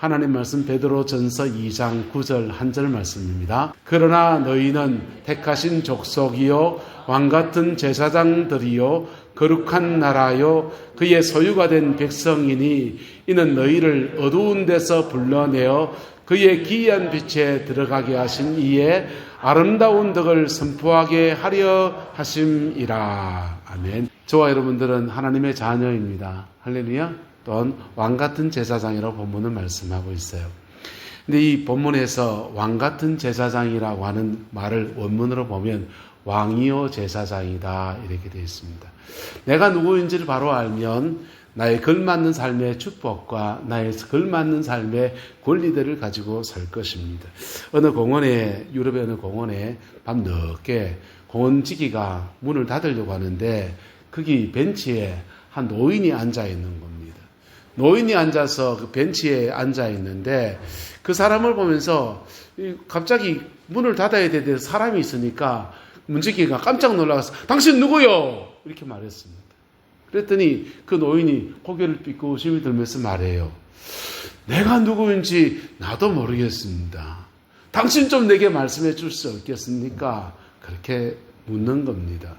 하나님 말씀 베드로전서 2장 9절 한 절 말씀입니다. 그러나 너희는 택하신 족속이요 왕같은 제사장들이요 거룩한 나라요 그의 소유가 된 백성이니 이는 너희를 어두운 데서 불러내어 그의 기이한 빛에 들어가게 하신 이에 아름다운 덕을 선포하게 하려 하심이라. 아멘. 저와 여러분들은 하나님의 자녀입니다. 할렐루야. 또한 왕같은 제사장이라고 본문은 말씀하고 있어요. 근데 이 본문에서 왕같은 제사장이라고 하는 말을 원문으로 보면 왕이요 제사장이다 이렇게 되어 있습니다. 내가 누구인지를 바로 알면 나의 걸맞는 삶의 축복과 나의 걸맞는 삶의 권리들을 가지고 살 것입니다. 유럽의 어느 공원에 밤 늦게 공원지기가 문을 닫으려고 하는데 거기 벤치에 한 노인이 앉아 있는 겁니다. 노인이 앉아서 그 벤치에 앉아 있는데 그 사람을 보면서 갑자기 문을 닫아야 되는데 사람이 있으니까 문지기가 깜짝 놀라서 당신 누구요? 이렇게 말했습니다. 그랬더니 그 노인이 고개를 삐고 의심이 들면서 말해요. 내가 누구인지 나도 모르겠습니다. 당신 좀 내게 말씀해 줄 수 없겠습니까? 그렇게 묻는 겁니다.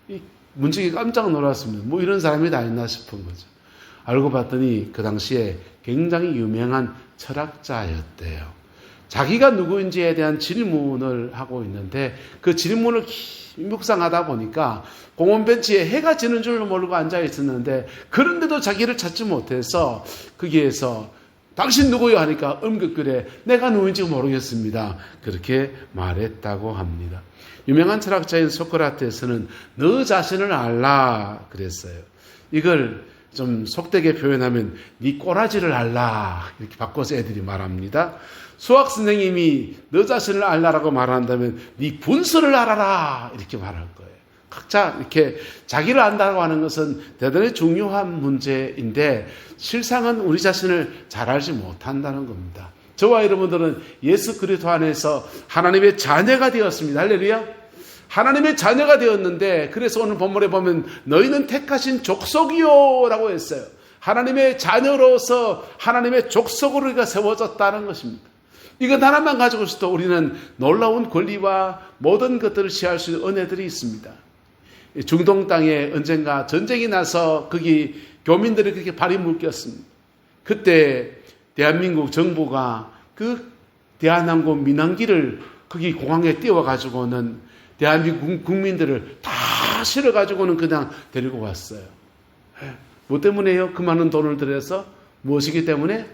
이 문지기가 깜짝 놀랐습니다. 뭐 이런 사람이 다 있나 싶은 거죠. 알고 봤더니 그 당시에 굉장히 유명한 철학자였대요. 자기가 누구인지에 대한 질문을 하고 있는데 그 질문을 묵상하다 보니까 공원 벤치에 해가 지는 줄 모르고 앉아 있었는데 그런데도 자기를 찾지 못해서 거기에서 당신 누구요? 하니까 음격그래 내가 누구인지 모르겠습니다. 그렇게 말했다고 합니다. 유명한 철학자인 소크라테스는 너 자신을 알라 그랬어요. 이걸 좀 속되게 표현하면 네 꼬라지를 알라 이렇게 바꿔서 애들이 말합니다. 수학 선생님이 너 자신을 알라라고 말한다면 네 분수를 알아라 이렇게 말할 거예요. 각자 이렇게 자기를 안다고 하는 것은 대단히 중요한 문제인데 실상은 우리 자신을 잘 알지 못한다는 겁니다. 저와 여러분들은 예수 그리스도 안에서 하나님의 자녀가 되었습니다. 할렐루야. 하나님의 자녀가 되었는데 그래서 오늘 본문에 보면 너희는 택하신 족속이요 라고 했어요. 하나님의 자녀로서 하나님의 족속으로 우리가 세워졌다는 것입니다. 이것 하나만 가지고 있어도 우리는 놀라운 권리와 모든 것들을 취할 수 있는 은혜들이 있습니다. 중동 땅에 언젠가 전쟁이 나서 거기 교민들이 그렇게 발이 묶였습니다. 그때 대한민국 정부가 그 대한항공 민항기를 거기 공항에 띄워가지고는 대한민국 국민들을 다 실어가지고는 그냥 데리고 왔어요. 뭐 때문에요? 그 많은 돈을 들여서 무엇이기 때문에?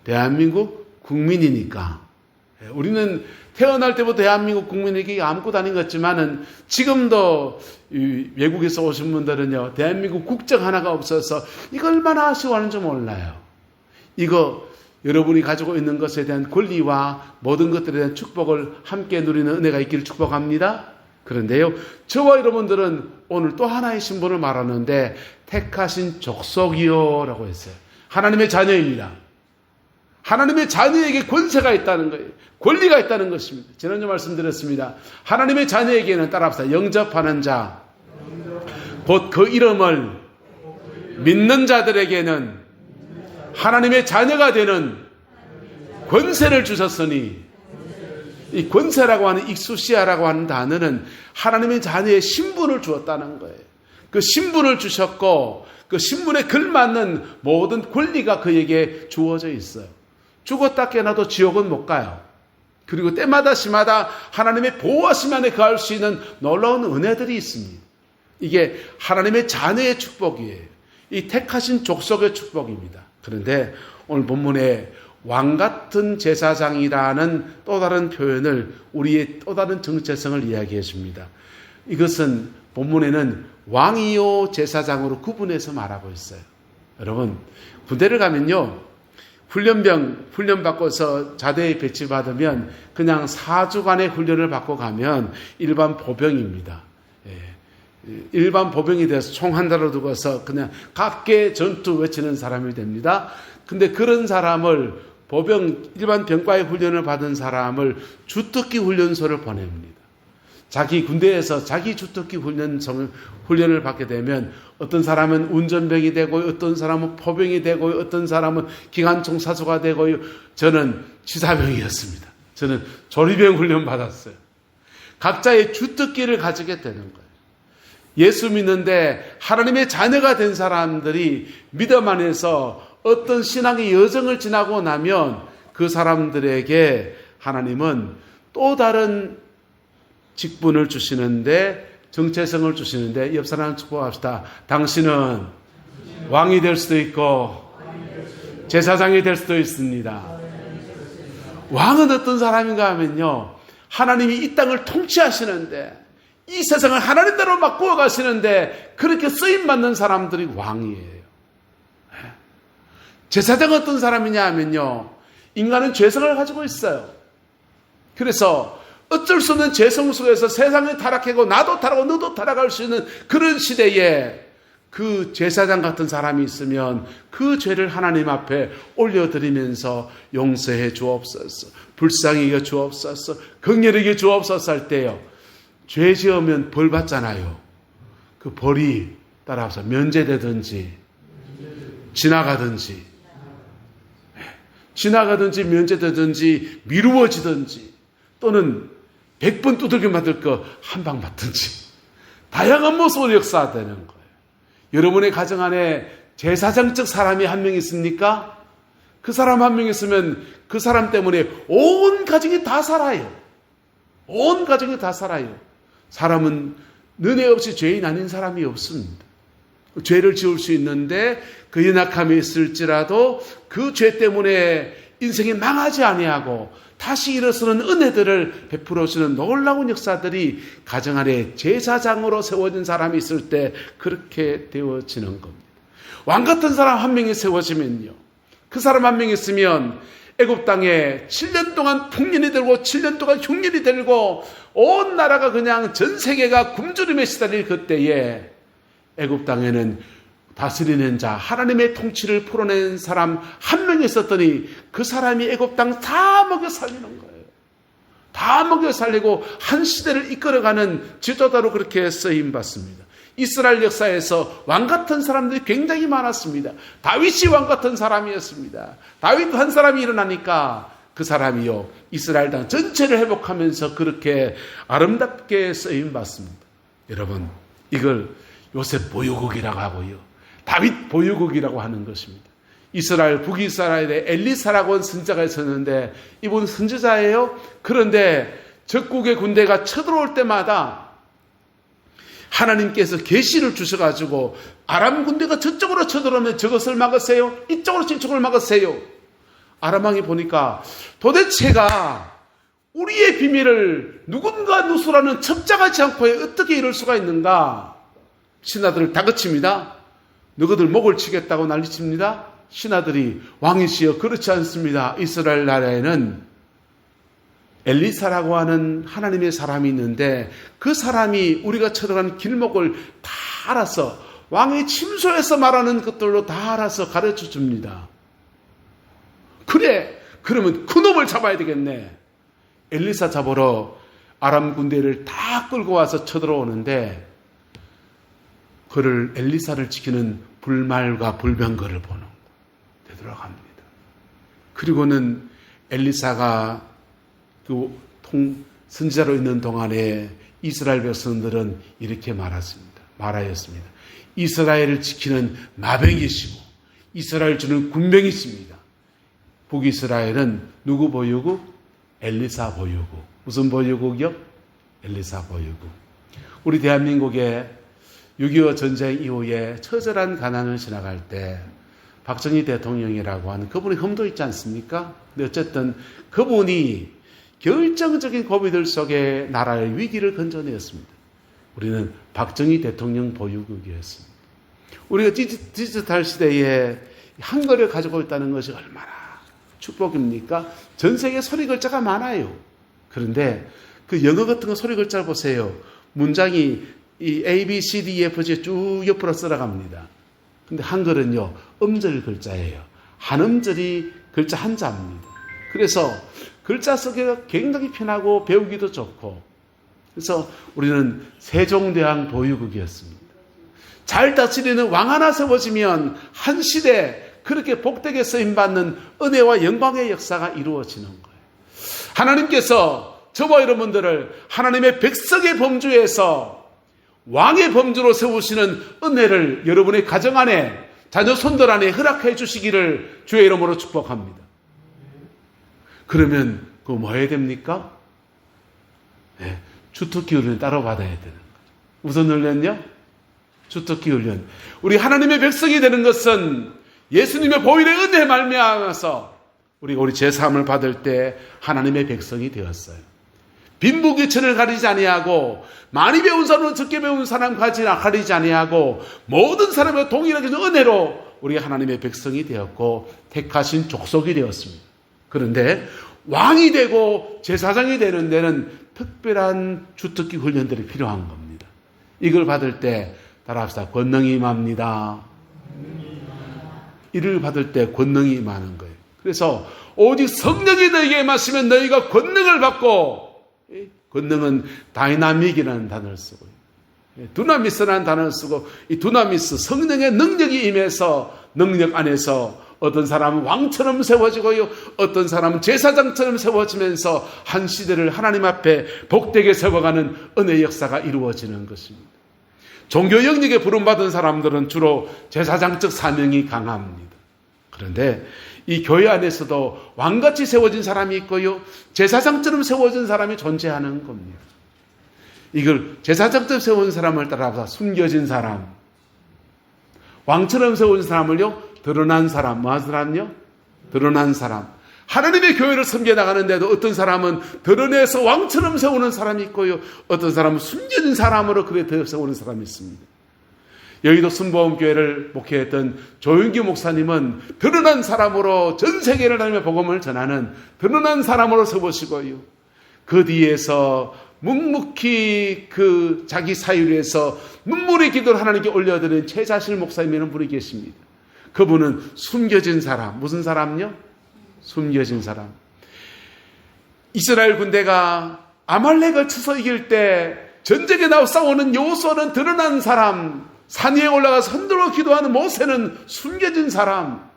대한민국 국민이니까. 우리는 태어날 때부터 대한민국 국민에게 아무것도 아닌 것 같지만은 지금도 외국에서 오신 분들은요, 대한민국 국적 하나가 없어서 이거 얼마나 아쉬워하는지 몰라요. 이거 여러분이 가지고 있는 것에 대한 권리와 모든 것들에 대한 축복을 함께 누리는 은혜가 있기를 축복합니다. 그런데요, 저와 여러분들은 오늘 또 하나의 신분을 말하는데 택하신 족속이요 라고 했어요. 하나님의 자녀입니다. 하나님의 자녀에게 권세가 있다는 거예요. 권리가 있다는 것입니다. 지난주 말씀드렸습니다. 하나님의 자녀에게는 따라합시다. 영접하는 자, 곧 그 이름을 믿는 자들에게는 하나님의 자녀가 되는 권세를 주셨으니, 이 권세라고 하는 익수시아라고 하는 단어는 하나님의 자녀의 신분을 주었다는 거예요. 그 신분을 주셨고 그 신분에 걸맞는 모든 권리가 그에게 주어져 있어요. 죽었다 깨어나도 지옥은 못 가요. 그리고 때마다 시마다 하나님의 보호하심 안에 거할 수 있는 놀라운 은혜들이 있습니다. 이게 하나님의 자녀의 축복이에요. 이 택하신 족속의 축복입니다. 그런데 오늘 본문에 왕같은 제사장이라는 또 다른 표현을, 우리의 또 다른 정체성을 이야기해 줍니다. 이것은 본문에는 왕이요 제사장으로 구분해서 말하고 있어요. 여러분, 군대를 가면요, 훈련 받고서 자대에 배치받으면 그냥 4주간의 훈련을 받고 가면 일반 보병입니다. 일반 보병이 돼서 총 한 달을 두고서 그냥 각계 전투 외치는 사람이 됩니다. 근데 그런 사람을 일반 병과의 훈련을 받은 사람을 주특기 훈련소를 보냅니다. 자기 군대에서 자기 주특기 훈련을 받게 되면 어떤 사람은 운전병이 되고 어떤 사람은 포병이 되고 어떤 사람은 기관총 사수가 되고 저는 지사병이었습니다. 저는 조리병 훈련 받았어요. 각자의 주특기를 가지게 되는 거예요. 예수 믿는데 하나님의 자녀가 된 사람들이 믿음 안에서 어떤 신앙의 여정을 지나고 나면 그 사람들에게 하나님은 또 다른 직분을 주시는데, 정체성을 주시는데, 옆 사람 축복합시다. 당신은 왕이 될 수도 있고 제사장이 될 수도 있습니다. 왕은 어떤 사람인가 하면요, 하나님이 이 땅을 통치하시는데 이 세상을 하나님대로 바꾸어 가시는데 그렇게 쓰임받는 사람들이 왕이에요. 제사장은 어떤 사람이냐 하면요, 인간은 죄성을 가지고 있어요. 그래서 어쩔 수 없는 죄성 속에서 세상이 타락하고 나도 타락하고 너도 타락할 수 있는 그런 시대에 그 제사장 같은 사람이 있으면 그 죄를 하나님 앞에 올려드리면서 용서해 주옵소서, 불쌍히 여겨 주옵소서, 긍휼히 여겨 주옵소서 할 때요, 죄 지으면 벌 받잖아요. 그 벌이 따라서 면제되든지 지나가든지 면제되든지 미루어지든지 또는 100번 두들겨 맞을 거 한 방 맞든지 다양한 모습으로 역사되는 거예요. 여러분의 가정 안에 제사장적 사람이 한 명 있습니까? 그 사람 한 명 있으면 그 사람 때문에 온 가정이 다 살아요. 온 가정이 다 살아요. 사람은 은혜 없이 죄인 아닌 사람이 없습니다. 죄를 지을 수 있는데 그 연약함이 있을지라도 그 죄 때문에 인생이 망하지 아니하고 다시 일어서는 은혜들을 베풀어 주는 놀라운 역사들이 가정 안에 제사장으로 세워진 사람이 있을 때 그렇게 되어지는 겁니다. 왕 같은 사람 한 명이 세워지면요, 그 사람 한 명이 있으면 애굽 땅에 7년 동안 풍년이 들고 7년 동안 흉년이 들고 온 나라가 그냥 전 세계가 굶주림에 시달릴 그때에 애굽 땅에는 다스리는 자, 하나님의 통치를 풀어낸 사람 한 명이 있었더니 그 사람이 애굽 땅 다 먹여 살리는 거예요. 다 먹여 살리고 한 시대를 이끌어가는 지도자로 그렇게 쓰임받습니다. 이스라엘 역사에서 왕 같은 사람들이 굉장히 많았습니다. 다윗이 왕 같은 사람이었습니다. 다윗 한 사람이 일어나니까 그 사람이요, 이스라엘 땅 전체를 회복하면서 그렇게 아름답게 쓰임받습니다. 여러분, 이걸 요셉 보유국이라고 하고요, 다윗 보유국이라고 하는 것입니다. 이스라엘, 북이스라엘에 엘리사라고 하는 선지자가 있었는데 이분은 선지자예요. 그런데 적국의 군대가 쳐들어올 때마다 하나님께서 계시를 주셔가지고 아람 군대가 저쪽으로 쳐들어오면 저것을 막으세요, 이쪽으로 이쪽을 막으세요. 아람 왕이 보니까 도대체가 우리의 비밀을 누군가 누수라는 첩자하지 않고 어떻게 이럴 수가 있는가. 신하들을 다그칩니다. 너희들 목을 치겠다고 난리칩니다. 신하들이 왕이시여 그렇지 않습니다. 이스라엘 나라에는 엘리사라고 하는 하나님의 사람이 있는데 그 사람이 우리가 쳐들어간 길목을 다 알아서 왕의 침소에서 말하는 것들로 다 알아서 가르쳐 줍니다. 그래, 그러면 그놈을 잡아야 되겠네. 엘리사 잡으러 아람 군대를 다 끌고 와서 쳐들어오는데 그를 엘리사를 지키는 불말과 불병거를 보는 되돌아갑니다. 그리고는 엘리사가 그 선지자로 있는 동안에 이스라엘 백성들은 이렇게 말하였습니다. 이스라엘을 지키는 마병이시고 이스라엘 주는 군병이십니다. 북이스라엘은 누구 보유국? 엘리사 보유국. 무슨 보유국이요? 엘리사 보유국. 우리 대한민국에 6.25 전쟁 이후에 처절한 가난을 지나갈 때 박정희 대통령이라고 하는 그분이 흠도 있지 않습니까? 근데 어쨌든 그분이 결정적인 고비들 속에 나라의 위기를 건져내었습니다. 우리는 박정희 대통령 보유국이었습니다. 우리가 디지털 시대에 한글을 가지고 있다는 것이 얼마나 축복입니까? 전 세계에 소리 글자가 많아요. 그런데 그 영어 같은 거 소리 글자를 보세요. 문장이 이 A, B, C, D, E, F, G 쭉 옆으로 쓸어갑니다. 근데 한글은요, 음절 글자예요. 한 음절이 글자 한자입니다. 그래서 글자 쓰기가 굉장히 편하고 배우기도 좋고 그래서 우리는 세종대왕 보유국이었습니다. 잘 다스리는 왕 하나 세워지면 한 시대 그렇게 복되게 쓰임받는 은혜와 영광의 역사가 이루어지는 거예요. 하나님께서 저와 여러분들을 하나님의 백성의 범주에서 왕의 범주로 세우시는 은혜를 여러분의 가정 안에, 자녀 손들 안에 허락해 주시기를 주의 이름으로 축복합니다. 그러면 그거 뭐 해야 됩니까? 네, 주특기 훈련 따로 받아야 되는 거예요. 무슨 훈련요? 주특기 훈련. 우리 하나님의 백성이 되는 것은 예수님의 보혈의 은혜에 말미암아서 우리가 우리 제사함을 받을 때 하나님의 백성이 되었어요. 빈부귀천을 가리지 아니하고 많이 배운 사람은 적게 배운 사람까지 가리지 아니하고 모든 사람과 동일하게 은혜로 우리가 하나님의 백성이 되었고 택하신 족속이 되었습니다. 그런데 왕이 되고 제사장이 되는 데는 특별한 주특기 훈련들이 필요한 겁니다. 이걸 받을 때 따라합시다. 권능이 임합니다. 이를 받을 때 권능이 임하는 거예요. 그래서 오직 성령이 너희에게 임하시면 너희가 권능을 받고, 권능은 다이나믹이라는 단어를 쓰고 두나미스라는 단어를 쓰고, 이 두나미스 성령의 능력이 임해서 능력 안에서 어떤 사람은 왕처럼 세워지고요, 어떤 사람은 제사장처럼 세워지면서 한 시대를 하나님 앞에 복되게 세워가는 은혜의 역사가 이루어지는 것입니다. 종교 영역에 부름받은 사람들은 주로 제사장적 사명이 강합니다. 그런데 이 교회 안에서도 왕같이 세워진 사람이 있고요, 제사장처럼 세워진 사람이 존재하는 겁니다. 이걸 제사장처럼 세운 사람을 따라서 숨겨진 사람, 왕처럼 세운 사람을요, 드러난 사람. 뭐한 사람요? 드러난 사람. 하나님의 교회를 섬겨나가는데도 어떤 사람은 드러내서 왕처럼 세우는 사람이 있고요, 어떤 사람은 숨겨진 사람으로 그래 세우는 사람이 있습니다. 여의도 순복음교회를 목회했던 조윤기 목사님은 드러난 사람으로 전 세계를 다니며 복음을 전하는 드러난 사람으로 세우시고요, 그 뒤에서 묵묵히 그 자기 사유를 해서 눈물의 기도를 하나님께 올려드리는 최자실 목사님이라는 분이 계십니다. 그분은 숨겨진 사람. 무슨 사람요? 숨겨진 사람. 이스라엘 군대가 아말렉을 쳐서 이길 때 전쟁에 나와 싸우는 여호수아는 드러난 사람, 산 위에 올라가서 흔들어 기도하는 모세는 숨겨진 사람.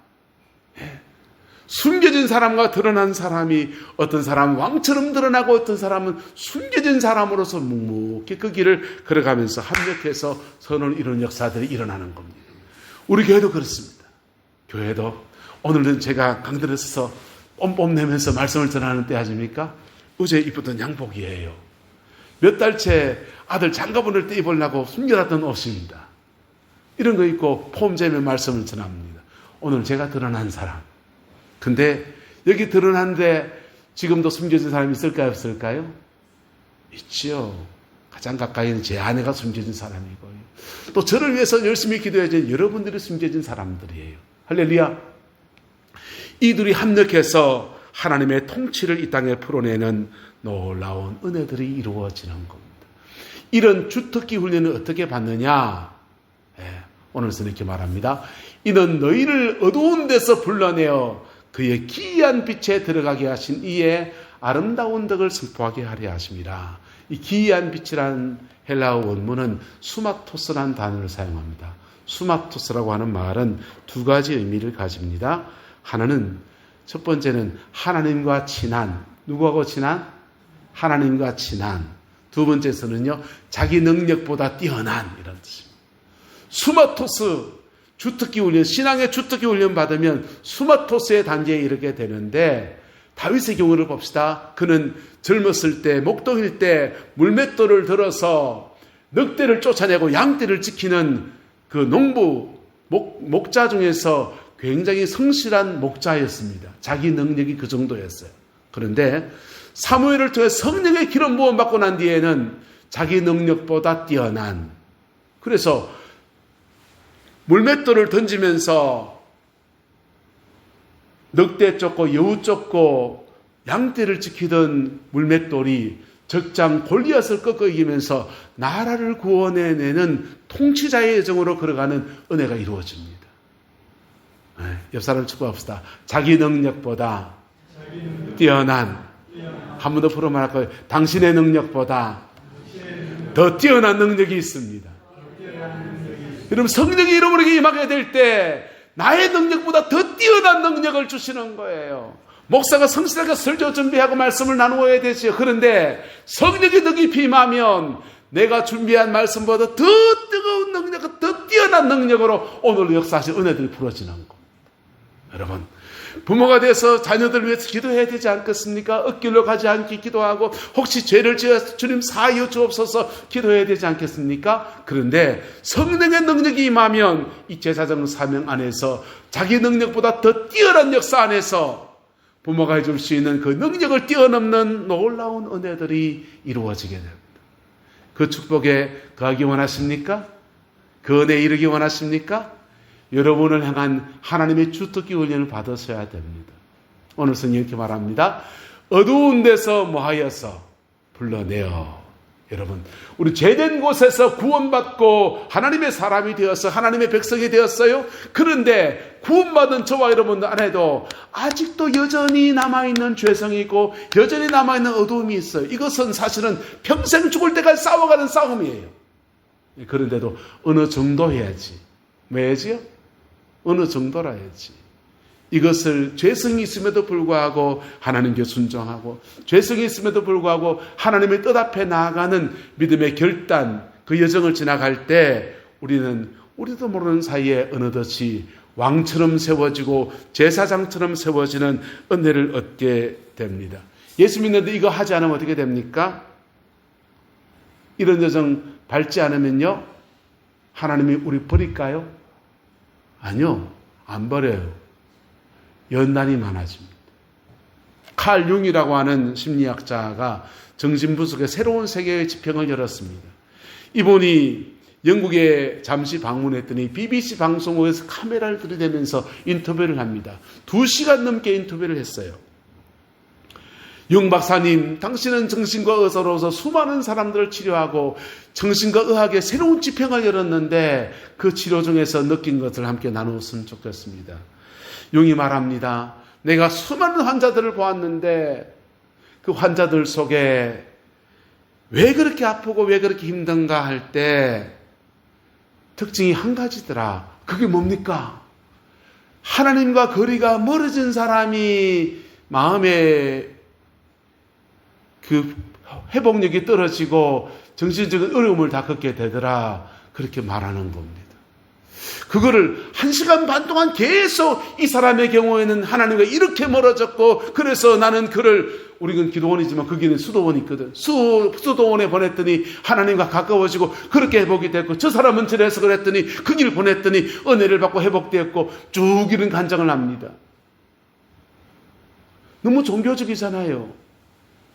숨겨진 사람과 드러난 사람이, 어떤 사람은 왕처럼 드러나고 어떤 사람은 숨겨진 사람으로서 묵묵히 그 길을 걸어가면서 합력해서 선언을 이루는 역사들이 일어나는 겁니다. 우리 교회도 그렇습니다. 교회도 오늘은 제가 강단에 서서 뽐내면서 말씀을 전하는 때 아십니까? 어제 입었던 양복이에요. 몇 달째 아들 장가보낼 때 입으려고 숨겨놨던 옷입니다. 이런 거 입고 폼재며 말씀을 전합니다. 오늘 제가 드러난 사람. 근데 여기 드러난데 지금도 숨겨진 사람이 있을까요? 없을까요? 있지요. 가장 가까이는 제 아내가 숨겨진 사람이고요, 또 저를 위해서 열심히 기도해준 여러분들이 숨겨진 사람들이에요. 할렐루야. 이들이 합력해서 하나님의 통치를 이 땅에 풀어내는 놀라운 은혜들이 이루어지는 겁니다. 이런 주특기 훈련을 어떻게 받느냐? 오늘은 이렇게 말합니다. 이는 너희를 어두운 데서 불러내어 그의 기이한 빛에 들어가게 하신 이의 아름다운 덕을 선포하게 하려 하심이라. 이 기이한 빛이라는 헬라어 원문은 수마토스라는 단어를 사용합니다. 수마토스라고 하는 말은 두 가지 의미를 가집니다. 하나는, 첫 번째는 하나님과 친한, 누구하고 친한? 하나님과 친한. 두 번째에서는요, 자기 능력보다 뛰어난, 이런 뜻입니다. 수마토스, 주특기 훈련, 신앙의 주특기 훈련 받으면 수마토스의 단계에 이르게 되는데, 다윗의 경우를 봅시다. 그는 젊었을 때, 목동일 때 물맷돌을 들어서 늑대를 쫓아내고 양떼를 지키는 그 농부, 목자 중에서 굉장히 성실한 목자였습니다. 자기 능력이 그 정도였어요. 그런데 사무엘을 통해 성령의 기름 부음 받고 난 뒤에는 자기 능력보다 뛰어난, 그래서 물맷돌을 던지면서 늑대 쫓고 여우 쫓고 양떼를 지키던 물맷돌이 적장 골리앗을 꺾어 이기면서 나라를 구원해내는 통치자의 여정으로 걸어가는 은혜가 이루어집니다. 옆 사람 축복합시다. 자기 능력보다 뛰어난, 한 번 더 풀어 말할 거예요. 당신의 능력보다 더 뛰어난 능력이 있습니다. 여러분, 성령이 여러분에게 임하게 될 때 나의 능력보다 더 뛰어난 능력을 주시는 거예요. 목사가 성실하게 설교 준비하고 말씀을 나누어야 되지요. 그런데 성령이 더 깊이 임하면 내가 준비한 말씀보다 더 뜨거운 능력, 더 뛰어난 능력으로 오늘 역사하신 은혜들이 부러지는 겁니다. 여러분, 부모가 돼서 자녀들 위해서 기도해야 되지 않겠습니까? 엇길로 가지 않게 기도하고 혹시 죄를 지어서 주님 사하여 주옵소서 기도해야 되지 않겠습니까? 그런데 성령의 능력이 임하면 이 제사장 사명 안에서 자기 능력보다 더 뛰어난 역사 안에서 부모가 해줄 수 있는 그 능력을 뛰어넘는 놀라운 은혜들이 이루어지게 됩니다. 그 축복에 거하기 원하십니까? 그 은혜에 이르기 원하십니까? 여러분을 향한 하나님의 주특기 훈련을 받으셔야 됩니다. 오늘 성경 이렇게 말합니다. 어두운 데서 뭐하여서 불러내어. 여러분, 우리 죄된 곳에서 구원받고 하나님의 사람이 되어서 하나님의 백성이 되었어요. 그런데 구원받은 저와 여러분 안에도 아직도 여전히 남아있는 죄성이고 여전히 남아있는 어두움이 있어요. 이것은 사실은 평생 죽을 때까지 싸워가는 싸움이에요. 그런데도 어느 정도 해야지. 뭐 해야지요? 어느 정도라 해야지. 이것을 죄성이 있음에도 불구하고 하나님께 순종하고 죄성이 있음에도 불구하고 하나님의 뜻 앞에 나아가는 믿음의 결단, 그 여정을 지나갈 때 우리도 모르는 사이에 어느덧이 왕처럼 세워지고 제사장처럼 세워지는 은혜를 얻게 됩니다. 예수 믿는데 이거 하지 않으면 어떻게 됩니까? 이런 여정 밟지 않으면요, 하나님이 우리 버릴까요? 아니요, 안 버려요. 연단이 많아집니다. 칼 융이라고 하는 심리학자가 정신분석의 새로운 세계의 지평을 열었습니다. 이분이 영국에 잠시 방문했더니 BBC 방송국에서 카메라를 들이대면서 인터뷰를 합니다. 2시간 넘게 인터뷰를 했어요. 용 박사님, 당신은 정신과 의사로서 수많은 사람들을 치료하고 정신과 의학의 새로운 지평을 열었는데 그 치료 중에서 느낀 것을 함께 나누었으면 좋겠습니다. 용이 말합니다. 내가 수많은 환자들을 보았는데 그 환자들 속에 왜 그렇게 아프고 왜 그렇게 힘든가 할 때 특징이 한 가지더라. 그게 뭡니까? 하나님과 거리가 멀어진 사람이 마음에 그 회복력이 떨어지고 정신적인 어려움을 다 겪게 되더라. 그렇게 말하는 겁니다. 그거를 1시간 반 동안 계속 이 사람의 경우에는 하나님과 이렇게 멀어졌고, 그래서 나는 우리는 기도원이지만 거기는 수도원이 있거든. 수도원에 보냈더니 하나님과 가까워지고 그렇게 회복이 됐고, 저 사람은 저래서 그랬더니 그 길 보냈더니 은혜를 받고 회복되었고, 쭉 이런 간증을 합니다. 너무 종교적이잖아요.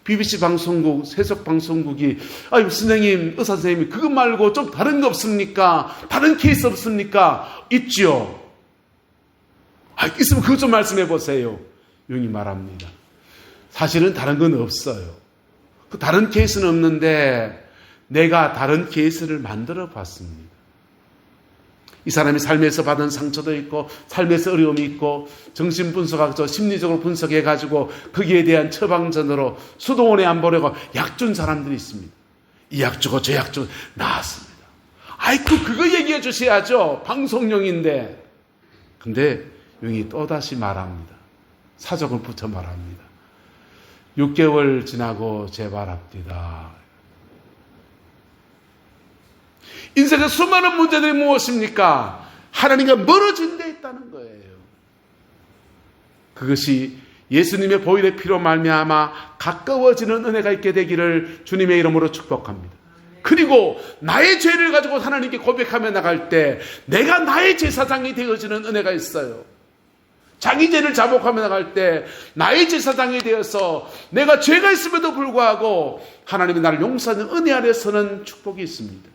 BBC 방송국, 세속 방송국이, 아유, 선생님, 의사 선생님이 그것 말고 좀 다른 거 없습니까? 다른 케이스 없습니까? 있죠. 있으면 그것 좀 말씀해 보세요. 용이 말합니다. 사실은 다른 건 없어요. 그 다른 케이스는 없는데 내가 다른 케이스를 만들어 봤습니다. 이 사람이 삶에서 받은 상처도 있고 삶에서 어려움이 있고 정신분석학적 심리적으로 분석해가지고 거기에 대한 처방전으로 수도원에 안 보내고 약 준 사람들이 있습니다. 이 약 주고 저 약 주고 나았습니다. 아이고, 그거 얘기해 주셔야죠. 방송용인데. 근데 용이 또다시 말합니다. 사족을 붙여 말합니다. 6개월 지나고 재발합니다. 인생의 수많은 문제들이 무엇입니까? 하나님과 멀어진 데 있다는 거예요. 그것이 예수님의 보혈의 피로 말미암아 가까워지는 은혜가 있게 되기를 주님의 이름으로 축복합니다. 그리고 나의 죄를 가지고 하나님께 고백하며 나갈 때 내가 나의 제사장이 되어지는 은혜가 있어요. 자기 죄를 자복하며 나갈 때 나의 제사장이 되어서 내가 죄가 있음에도 불구하고 하나님이 나를 용서하는 은혜 아래서는 축복이 있습니다.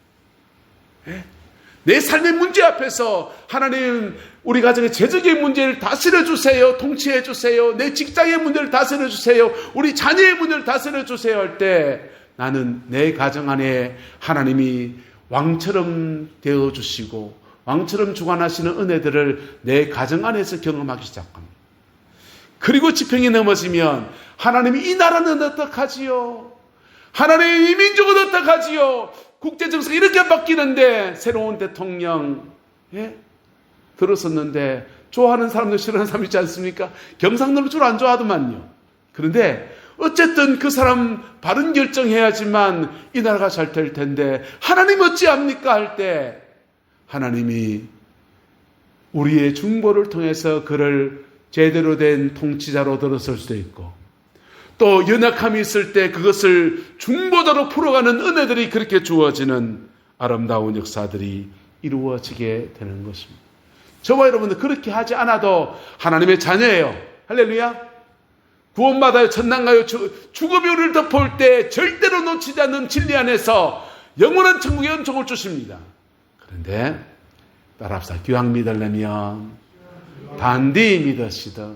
내 삶의 문제 앞에서 하나님, 우리 가정의 재정의 문제를 다스려 주세요. 통치해 주세요. 내 직장의 문제를 다스려 주세요. 우리 자녀의 문제를 다스려 주세요 할 때 나는 내 가정 안에 하나님이 왕처럼 되어 주시고 왕처럼 주관하시는 은혜들을 내 가정 안에서 경험하기 시작합니다. 그리고 지평이 넘어지면 하나님이 이 나라는 어떡하지요? 하나님의 이 민족은 어떡하지요? 국제 정세가 이렇게 바뀌는데 새로운 대통령 들었었는데 좋아하는 사람도 싫어하는 사람 있지 않습니까? 경상도는 주로 안 좋아하더만요. 그런데 어쨌든 그 사람 바른 결정해야지만 이 나라가 잘 될 텐데 하나님 어찌합니까 할 때 하나님이 우리의 중보를 통해서 그를 제대로 된 통치자로 들었을 수도 있고 또 연약함이 있을 때 그것을 중보자로 풀어가는 은혜들이 그렇게 주어지는 아름다운 역사들이 이루어지게 되는 것입니다. 저와 여러분들 그렇게 하지 않아도 하나님의 자녀예요. 할렐루야. 구원받아요. 천당 가요. 죽음이 우리를 덮을 때 절대로 놓치지 않는 진리 안에서 영원한 천국의 은총을 주십니다. 그런데 따라합시다. 귀양 믿으려면 단디 믿으시다.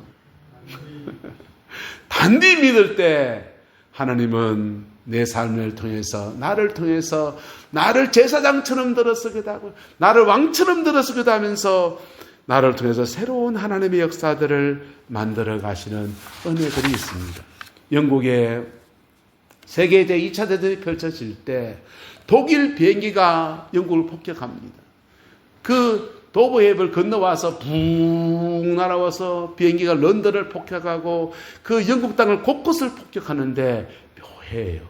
단디 믿을 때 하나님은 내 삶을 통해서 나를 통해서 나를 제사장처럼 들어서기도 하고 나를 왕처럼 들어서기도 하면서 나를 통해서 새로운 하나님의 역사들을 만들어 가시는 은혜들이 있습니다. 영국의 세계 제2차 대전이 펼쳐질 때 독일 비행기가 영국을 폭격합니다. 그 도브해협을 건너와서 붕 날아와서 비행기가 런던을 폭격하고 그 영국 땅을 곳곳을 폭격하는데 묘해요.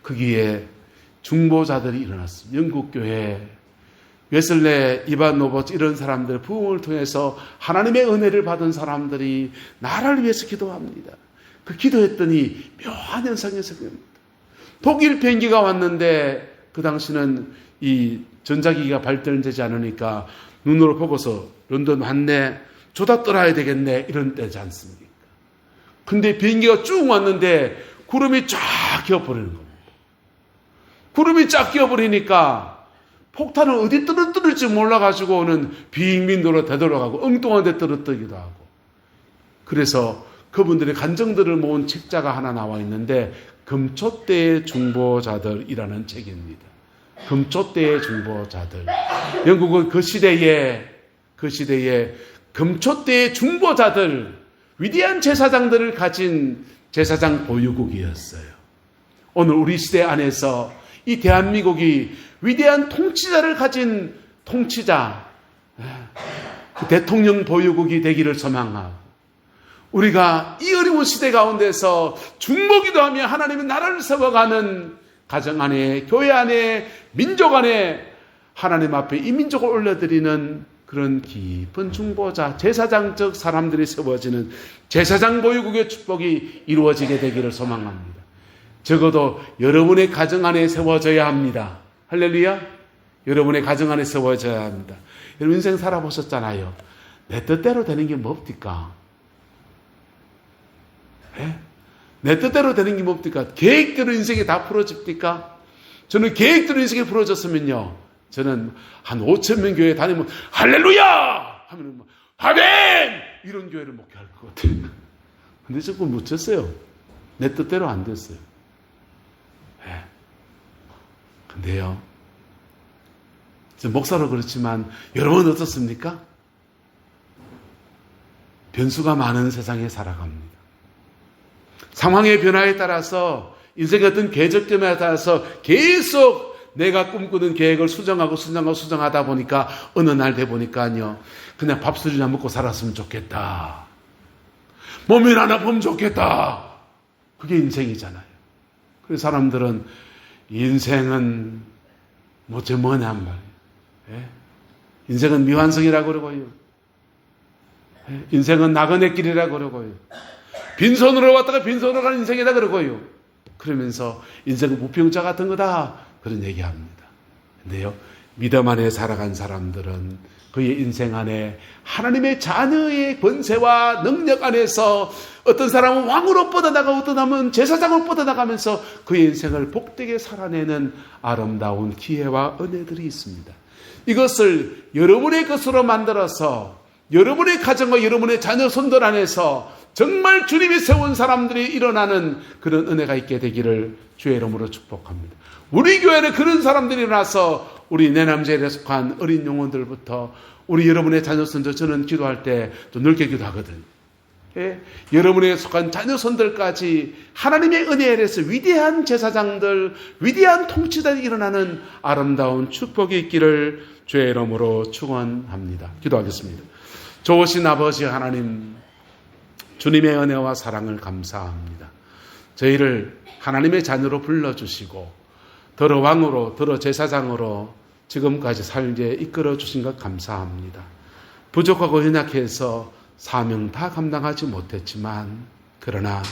거기에 중보자들이 일어났습니다. 영국 교회 웨슬레, 이반 노버츠 이런 사람들 부흥을 통해서 하나님의 은혜를 받은 사람들이 나라를 위해서 기도합니다. 그 기도했더니 묘한 현상이 생깁니다. 독일 비행기가 왔는데 그 당시는 이 전자기기가 발달되지 않으니까 눈으로 보고서 런던 왔네, 조다 떠나야 되겠네 이런 때지 않습니까? 근데 비행기가 쭉 왔는데 구름이 쫙 끼어버리는 겁니다. 구름이 쫙 끼어버리니까 폭탄을 어디 떨어뜨릴지 몰라가지고는 빙빙 되돌아가고 엉뚱한 데 떨어뜨리기도 하고 그래서 그분들의 간정들을 모은 책자가 하나 나와 있는데 금초대의 중보자들이라는 책입니다. 금초대의 중보자들. 영국은 그 시대에 금초대의 중보자들, 위대한 제사장들을 가진 제사장 보유국이었어요. 오늘 우리 시대 안에서 이 대한민국이 위대한 통치자를 가진 통치자, 대통령 보유국이 되기를 소망하고 우리가 이 어려운 시대 가운데서 중보기도하며 하나님의 나라를 세워가는 가정 안에, 교회 안에, 민족 안에 하나님 앞에 이 민족을 올려드리는 그런 깊은 중보자, 제사장적 사람들이 세워지는 제사장 보유국의 축복이 이루어지게 되기를 소망합니다. 적어도 여러분의 가정 안에 세워져야 합니다. 할렐루야. 여러분의 가정 안에 세워져야 합니다. 여러분 인생 살아보셨잖아요. 내 뜻대로 되는 게 뭡니까? 내 뜻대로 되는 게 뭡니까? 계획대로 인생이 다 풀어집니까? 저는 계획대로 인생이 풀어졌으면요, 저는 한 5,000명 교회 다니면 할렐루야 하면 뭐 아멘 이런 교회를 목회할 것 같아요. 근데 자꾸 못 쳤어요. 내 뜻대로 안 됐어요. 근데요, 목사로 그렇지만 여러분 어떻습니까? 변수가 많은 세상에 살아갑니다. 상황의 변화에 따라서 인생의 어떤 계절점에 따라서 계속 내가 꿈꾸는 계획을 수정하다 보니까 어느 날 돼 보니까요, 그냥 밥술이나 먹고 살았으면 좋겠다. 몸이 하나 보면 좋겠다. 그게 인생이잖아요. 그래서 사람들은 인생은 뭐냐는 말이에요. 인생은 미완성이라고 그러고요. 인생은 나그네 길이라고 그러고요. 빈손으로 왔다가 빈손으로 가는 인생이다 그러고요. 그러면서 인생은 무병자 같은 거다 그런 얘기합니다. 근데요, 믿음 안에 살아간 사람들은 그의 인생 안에 하나님의 자녀의 권세와 능력 안에서 어떤 사람은 왕으로 뻗어나가고 어떤 사람은 제사장으로 뻗어나가면서 그의 인생을 복되게 살아내는 아름다운 기회와 은혜들이 있습니다. 이것을 여러분의 것으로 만들어서 여러분의 가정과 여러분의 자녀 손들 안에서 정말 주님이 세운 사람들이 일어나는 그런 은혜가 있게 되기를 주의 이름으로 축복합니다. 우리 교회는 그런 사람들이 일어나서 우리 내남제에 속한 어린 영혼들부터 우리 여러분의 자녀 손자, 저는 기도할 때 좀 넓게 기도하거든요. 여러분에 속한 자녀손들까지 하나님의 은혜에 대해서 위대한 제사장들, 위대한 통치자들이 일어나는 아름다운 축복이 있기를 주의 이름으로 축원합니다. 기도하겠습니다. 좋으신 아버지 하나님, 주님의 은혜와 사랑을 감사합니다. 저희를 하나님의 자녀로 불러주시고 더러 왕으로, 더러 제사장으로 지금까지 살게 이끌어 주신 것 감사합니다. 부족하고 연약해서 사명 다 감당하지 못했지만, 그러나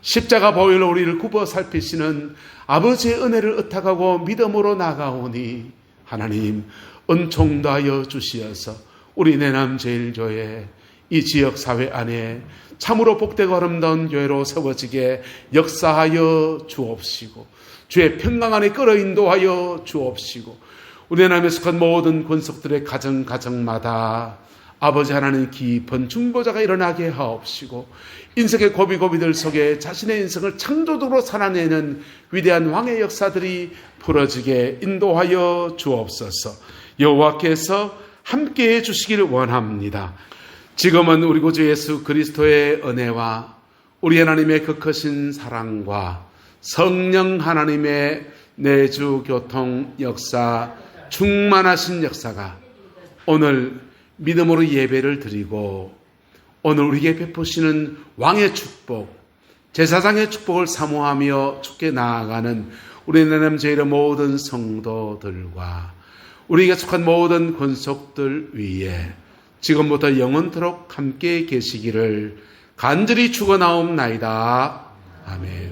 십자가 보혈로 우리를 굽어 살피시는 아버지의 은혜를 의탁하고 믿음으로 나가오니 하나님 은총도 하여 주시어서 우리 내남제일교회 이 지역사회 안에 참으로 복되고 아름다운 교회로 세워지게 역사하여 주옵시고, 주의 평강 안에 끌어 인도하여 주옵시고, 우리 내남에 속한 모든 권속들의 가정마다 아버지 하나님 깊은 중보자가 일어나게 하옵시고, 인생의 고비고비들 속에 자신의 인생을 창조적으로 살아내는 위대한 왕의 역사들이 풀어지게 인도하여 주옵소서. 여호와께서 함께해 주시기를 원합니다. 지금은 우리 구주 예수 그리스도의 은혜와 우리 하나님의 그 크신 사랑과 성령 하나님의 내주 교통 역사, 충만하신 역사가 오늘 믿음으로 예배를 드리고 오늘 우리에게 베푸시는 왕의 축복, 제사장의 축복을 사모하며 주께 나아가는 우리 내남제일의 모든 성도들과 우리에게 속한 모든 권속들 위에 지금부터 영원토록 함께 계시기를 간절히 축원하옵나이다. 아멘.